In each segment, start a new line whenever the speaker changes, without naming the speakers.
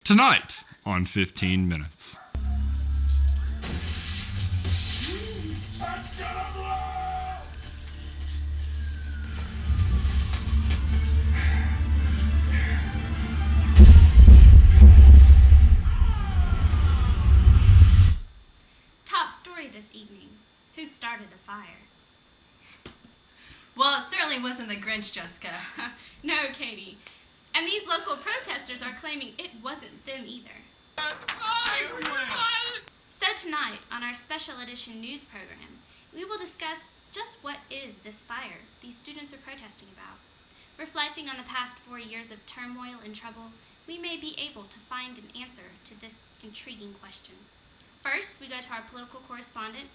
Tonight on 15 Minutes.
Top story this evening. Who started the fire?
Well, it certainly wasn't the Grinch, Jessica.
No, Katie. And these local protesters are claiming it wasn't them either. So tonight, on our special edition news program, we will discuss just what is this fire these students are protesting about. Reflecting on the past 4 years of turmoil and trouble, we may be able to find an answer to this intriguing question. First, we go to our political correspondent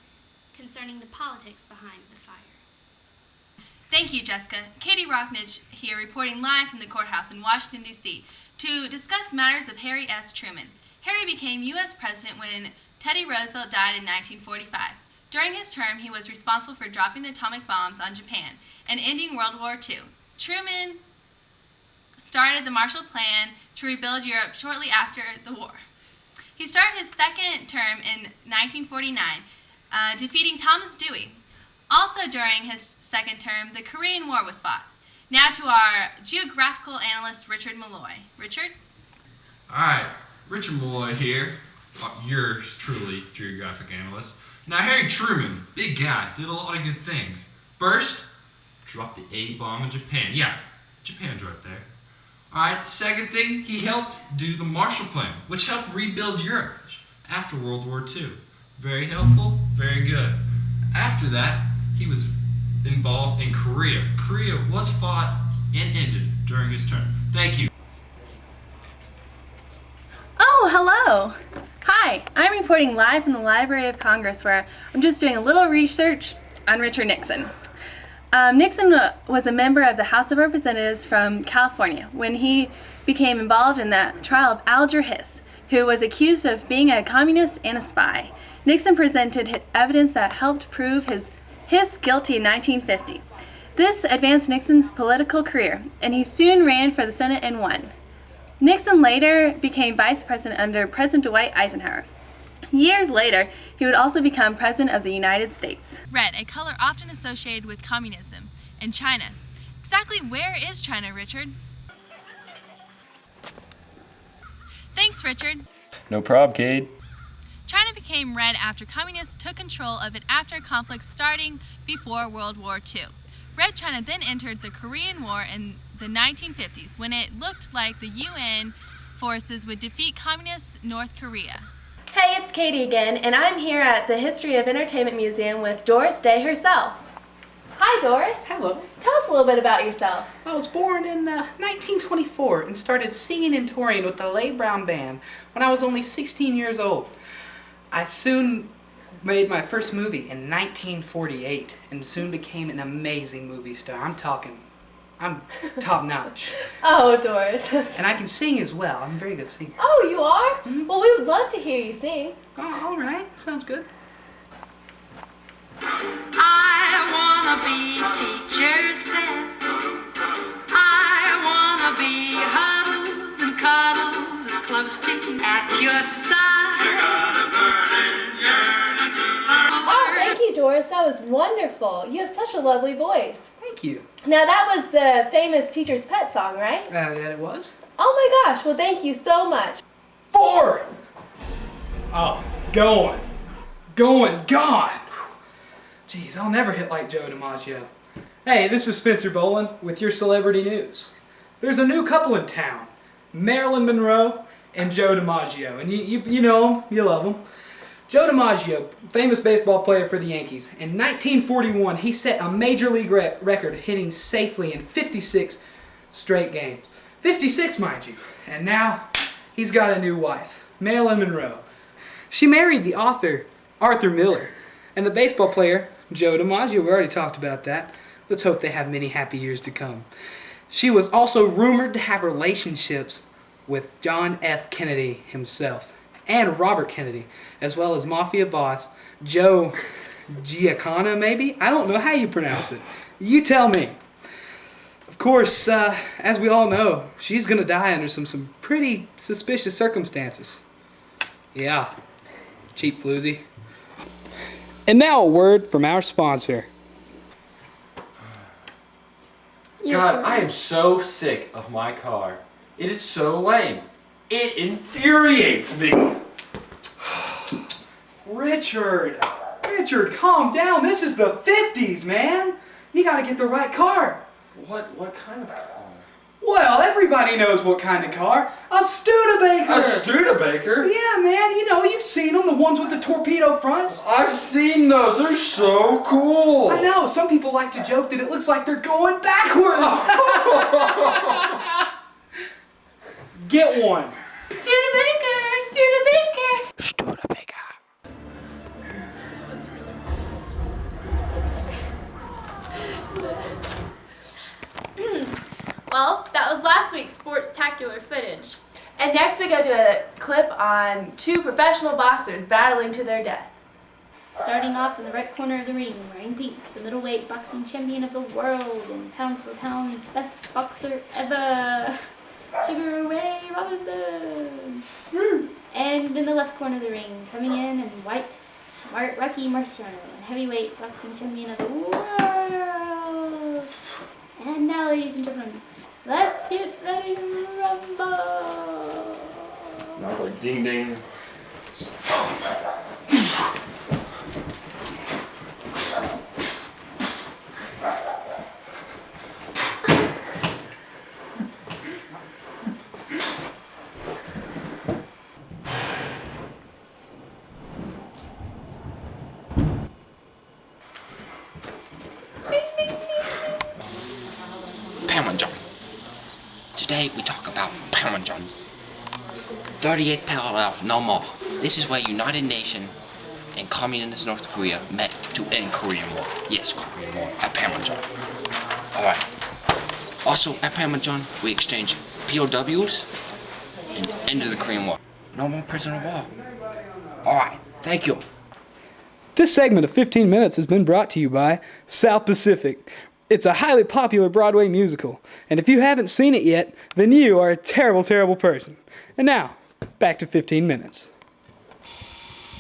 concerning the politics behind the fire.
Thank you, Jessica. Katie Rocknidge here, reporting live from the courthouse in Washington, D.C. to discuss matters of Harry S. Truman. Harry became U.S. President when Teddy Roosevelt died in 1945. During his term, he was responsible for dropping the atomic bombs on Japan and ending World War II. Truman started the Marshall Plan to rebuild Europe shortly after the war. He started his second term in 1949, defeating Thomas Dewey. Also during his second term, the Korean War was fought. Now to our geographical analyst, Richard Malloy. Richard?
Alright, Richard Malloy here. Yours truly, geographic analyst. Now, Harry Truman, big guy, did a lot of good things. First, dropped the A-bomb in Japan. Yeah, Japan's right there. Alright, second thing, he helped do the Marshall Plan, which helped rebuild Europe after World War II. Very helpful, very good. After that, he was involved in Korea. Korea was fought and ended during his term. Thank you.
Oh, hello. Hi, I'm reporting live from the Library of Congress where I'm just doing a little research on Richard Nixon. Nixon was a member of the House of Representatives from California when he became involved in the trial of Alger Hiss, who was accused of being a communist and a spy. Nixon presented evidence that helped prove Hiss guilty in 1950. This advanced Nixon's political career, and he soon ran for the Senate and won. Nixon later became vice president under President Dwight Eisenhower. Years later, he would also become president of the United States.
Red, a color often associated with communism, and China. Exactly where is China, Richard? Thanks, Richard.
No prob, Cade.
China became red after communists took control of it after a conflict starting before World War II. Red China then entered the Korean War in the 1950s when it looked like the UN forces would defeat communist North Korea.
Hey, it's Katie again, and I'm here at the History of Entertainment Museum with Doris Day herself. Hi, Doris.
Hello.
Tell us a little bit about yourself.
I was born in 1924 and started singing and touring with the Leigh Brown Band when I was only 16 years old. I soon made my first movie in 1948 and soon became an amazing movie star. I'm top notch.
Oh, Doris.
And I can sing as well. I'm a very good singer.
Oh, you are? Well, we would love to hear you sing.
Oh, all right. Sounds good.
I wanna be teacher's pet. I wanna be huddled and cuddled as close to you at your side.
Oh, thank you, Doris. That was wonderful. You have such a lovely voice.
Thank you.
Now, that was the famous Teacher's Pet song, right?
Yeah, it was.
Oh my gosh. Well, thank you so much.
4. Oh, gone. Jeez, I'll never hit like Joe DiMaggio. Hey, this is Spencer Boland with your celebrity news. There's a new couple in town, Marilyn Monroe and Joe DiMaggio, and you know them, you love them. Joe DiMaggio, famous baseball player for the Yankees. In 1941, he set a major league record, hitting safely in 56 straight games. 56, mind you. And now he's got a new wife, Marilyn Monroe. She married the author, Arthur Miller, and the baseball player, Joe DiMaggio. We already talked about that. Let's hope they have many happy years to come. She was also rumored to have relationships with John F. Kennedy himself and Robert Kennedy, as well as mafia boss Joe Giancana, maybe? I don't know how you pronounce it. You tell me. Of course, as we all know, she's gonna die under some pretty suspicious circumstances. Yeah, cheap floozy. And now a word from our sponsor.
God, I am so sick of my car. It is so lame. It infuriates me.
Richard, calm down. This is the 50s, man. You gotta get the right car.
What kind of car?
Well, everybody knows what kind of car. A Studebaker.
A Studebaker?
Yeah, man. You know, you've seen them, the ones with the torpedo fronts.
I've seen those. They're so cool.
I know. Some people like to joke that it looks like they're going backwards. Get one.
Studebaker! Studebaker!
Studebaker.
Well, that was last week's sports-tacular footage.
And next we go to a clip on two professional boxers battling to their death.
Starting off in the right corner of the ring, wearing pink, the middleweight boxing champion of the world and pound for pound best boxer ever, Sugar Ray Robinson. And in the left corner of the ring, coming in white, Rocky Marciano, and heavyweight boxing champion of the world. And now, ladies and gentlemen, let's get ready to rumble.
I was like, ding ding.
Parmesan. Today we talk about Parmesan. 38th parallel, no more. This is where United Nations and Communist North Korea met to end Korean War. Yes, Korean War at Parmesan. Alright. Also at Parmesan, we exchanged POWs and ended the Korean War. No more prisoner of war. Alright, thank you.
This segment of 15 Minutes has been brought to you by South Pacific. It's a highly popular Broadway musical, and if you haven't seen it yet, then you are a terrible, terrible person. And now, back to 15 Minutes.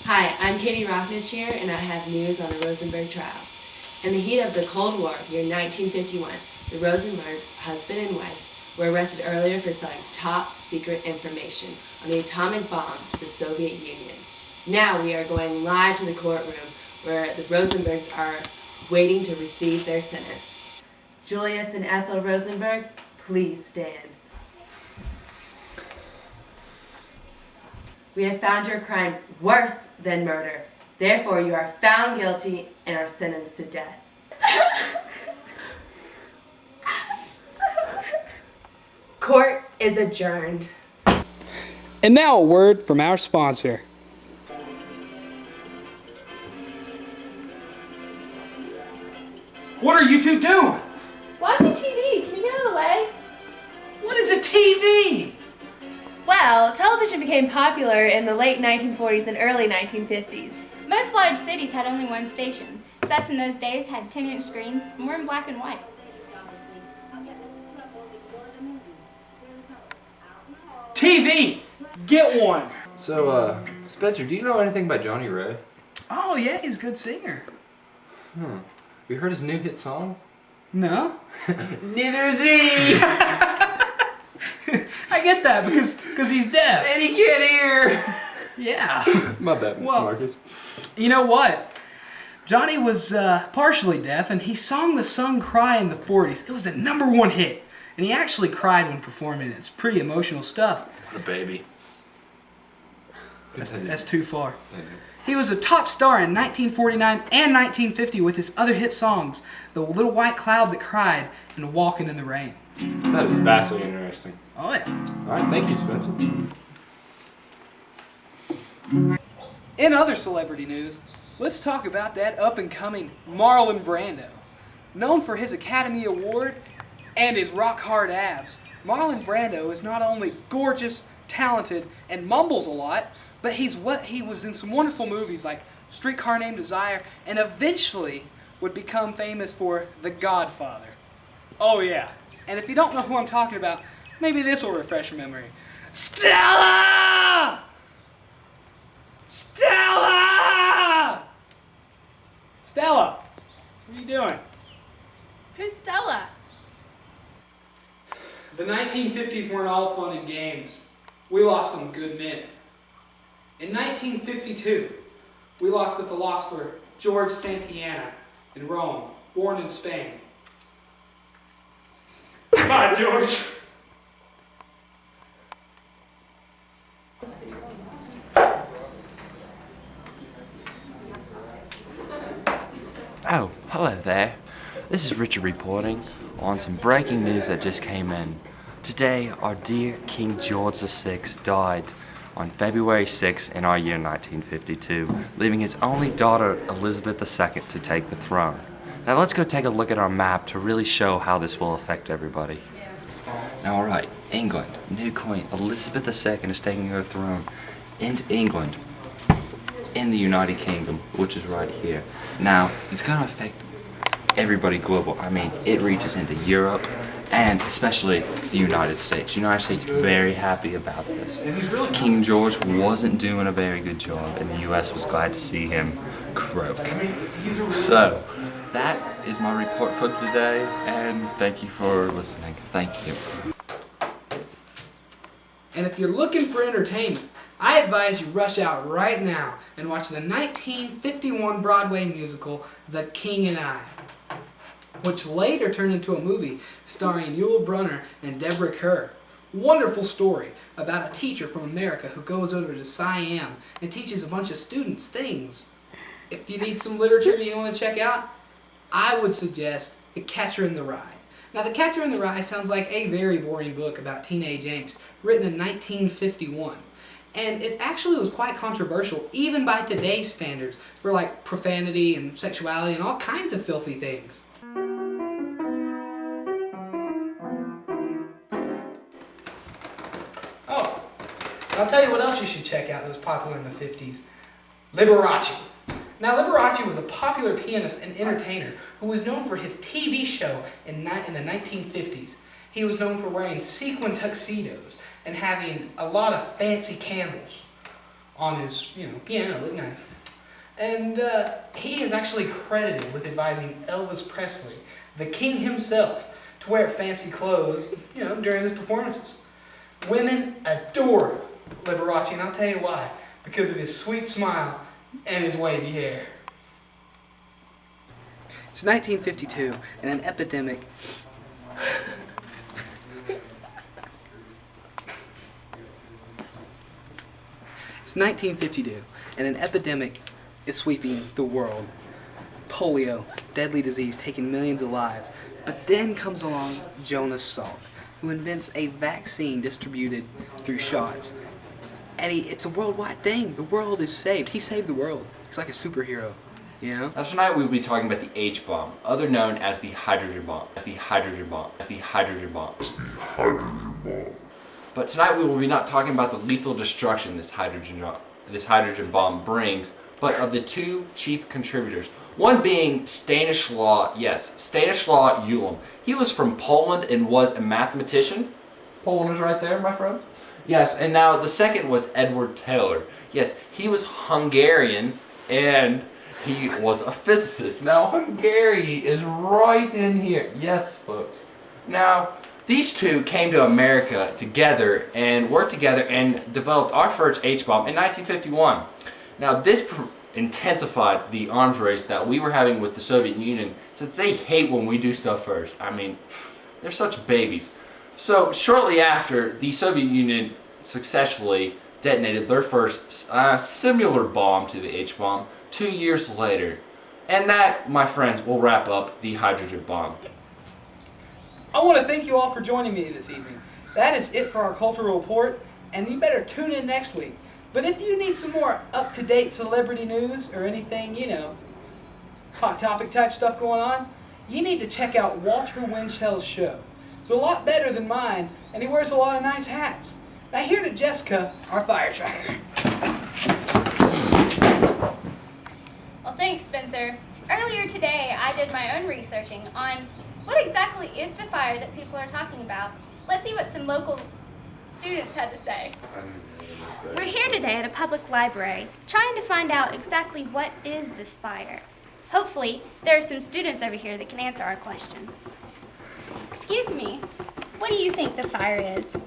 Hi, I'm Katie Rocknich here, and I have news on the Rosenberg trials. In the heat of the Cold War, year 1951, the Rosenbergs, husband and wife, were arrested earlier for selling top secret information on the atomic bomb to the Soviet Union. Now we are going live to the courtroom where the Rosenbergs are waiting to receive their sentence. Julius and Ethel Rosenberg, please stand. We have found your crime worse than murder. Therefore, you are found guilty and are sentenced to death. Court is adjourned.
And now a word from our sponsor. What are you two doing?
Watching TV. Can you get out of the way?
What is a TV?
Well, television became popular in the late 1940s and early 1950s.
Most large cities had only one station. Sets in those days had 10-inch screens and were in black and white.
TV! Get one!
So, Spencer, do you know anything about Johnny Ray?
Oh yeah, he's a good singer.
You heard his new hit song?
No?
Neither is he!
I get that because he's deaf.
And he can't hear!
Yeah.
My bad, Mr.
Well-
Marcus.
You know what? Johnny was partially deaf, and he sang the song Cry in the 40s. It was a #1 hit. And he actually cried when performing it. It's pretty emotional stuff.
The baby.
That's too far. He was a top star in 1949 and 1950 with his other hit songs, The Little White Cloud That Cried and Walking in the Rain.
That is vastly interesting.
Oh yeah.
Alright, thank you, Spencer.
In other celebrity news, let's talk about that up-and-coming Marlon Brando. Known for his Academy Award and his rock-hard abs, Marlon Brando is not only gorgeous, talented, and mumbles a lot, but he was in some wonderful movies like Streetcar Named Desire, and eventually would become famous for The Godfather. Oh yeah, And if you don't know who I'm talking about, maybe this will refresh your memory. Stella! Stella! Stella! What are you doing?
Who's Stella?
The 1950s weren't all fun and games. We lost some good men. In 1952, we lost the philosopher George Santayana in Rome, born in Spain. Bye, George.
Oh, hello there. This is Richard reporting on some breaking news that just came in. Today, our dear King George VI died on February 6th in our year 1952, leaving his only daughter, Elizabeth II, to take the throne. Now let's go take a look at our map to really show how this will affect everybody. Now, alright, England, new queen, Elizabeth II is taking her throne into England, in the United Kingdom, which is right here. Now, it's going to affect everybody global. I mean, it reaches into Europe and especially the United States. The United States is very happy about this. King George wasn't doing a very good job, and the U.S. was glad to see him croak. So, that is my report for today, and thank you for listening. Thank you.
And if you're looking for entertainment, I advise you rush out right now and watch the 1951 Broadway musical, The King and I, which later turned into a movie starring Yul Brynner and Deborah Kerr. Wonderful story about a teacher from America who goes over to Siam and teaches a bunch of students things. If you need some literature you want to check out, I would suggest The Catcher in the Rye. Now, The Catcher in the Rye sounds like a very boring book about teenage angst written in 1951. And it actually was quite controversial, even by today's standards, for like profanity and sexuality and all kinds of filthy things. Oh, I'll tell you what else you should check out that was popular in the 50s. Liberace. Now, Liberace was a popular pianist and entertainer who was known for his TV show in the 1950s. He was known for wearing sequin tuxedos and having a lot of fancy candles on his, piano. Looked nice. And he is actually credited with advising Elvis Presley, the king himself, to wear fancy clothes, during his performances. Women adore Liberace, and I'll tell you why. Because of his sweet smile and his wavy hair. It's 1952, and an epidemic... It's 1952, and an epidemic is sweeping the world. Polio, deadly disease taking millions of lives. But then comes along Jonas Salk, who invents a vaccine distributed through shots. And it's a worldwide thing. The world is saved. He saved the world. He's like a superhero,
Now tonight we'll be talking about the H-bomb, other known as the hydrogen bomb. But tonight we will be not talking about the lethal destruction this hydrogen bomb brings, but of the two chief contributors. One being Stanislaw Ulam. He was from Poland and was a mathematician. Poland is right there, my friends. Yes, and now the second was Edward Taylor. Yes, he was Hungarian and he was a physicist. Now Hungary is right in here. Yes, folks. Now, these two came to America together and worked together and developed our first H-bomb in 1951. Now this intensified the arms race that we were having with the Soviet Union, since they hate when we do stuff first. I mean, they're such babies. So shortly after, the Soviet Union successfully detonated their first similar bomb to the H-bomb 2 years later. And that, my friends, will wrap up the hydrogen bomb.
I want to thank you all for joining me this evening. That is it for our cultural report, and you better tune in next week. But if you need some more up-to-date celebrity news or anything, hot topic type stuff going on, you need to check out Walter Winchell's show. It's a lot better than mine, and he wears a lot of nice hats. Now here to Jessica, our fire tracker.
Well, thanks, Spencer. Earlier today, I did my own researching on What exactly is the fire that people are talking about? Let's see what some local students had to say. We're here today at a public library, trying to find out exactly what is this fire. Hopefully, there are some students over here that can answer our question. Excuse me, what do you think the fire is?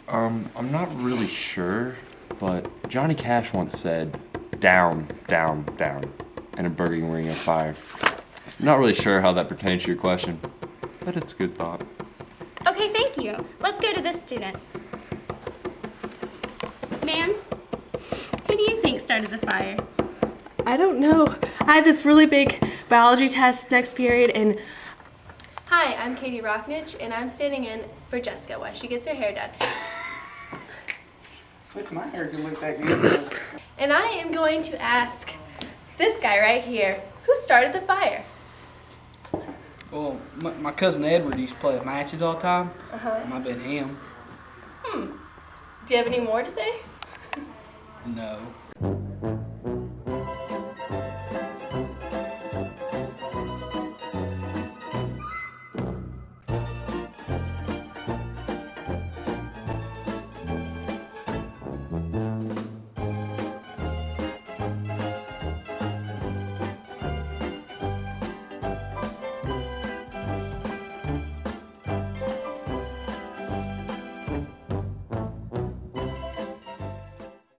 I'm not really sure, but Johnny Cash once said, down, down, down, in a burning ring of fire. I'm not really sure how that pertains to your question, but it's a good thought.
Okay, thank you. Let's go to this student. Ma'am, who do you think started the fire?
I don't know. I have this really big biology test next period, and hi, I'm Katie Rocknich, and I'm standing in for Jessica while she gets her hair done.
What's my hair can look that good?
And I am going to ask this guy right here, who started the fire?
Well, my cousin Edward used to play with matches all the time. It might have been him.
Do you have any more to say?
No.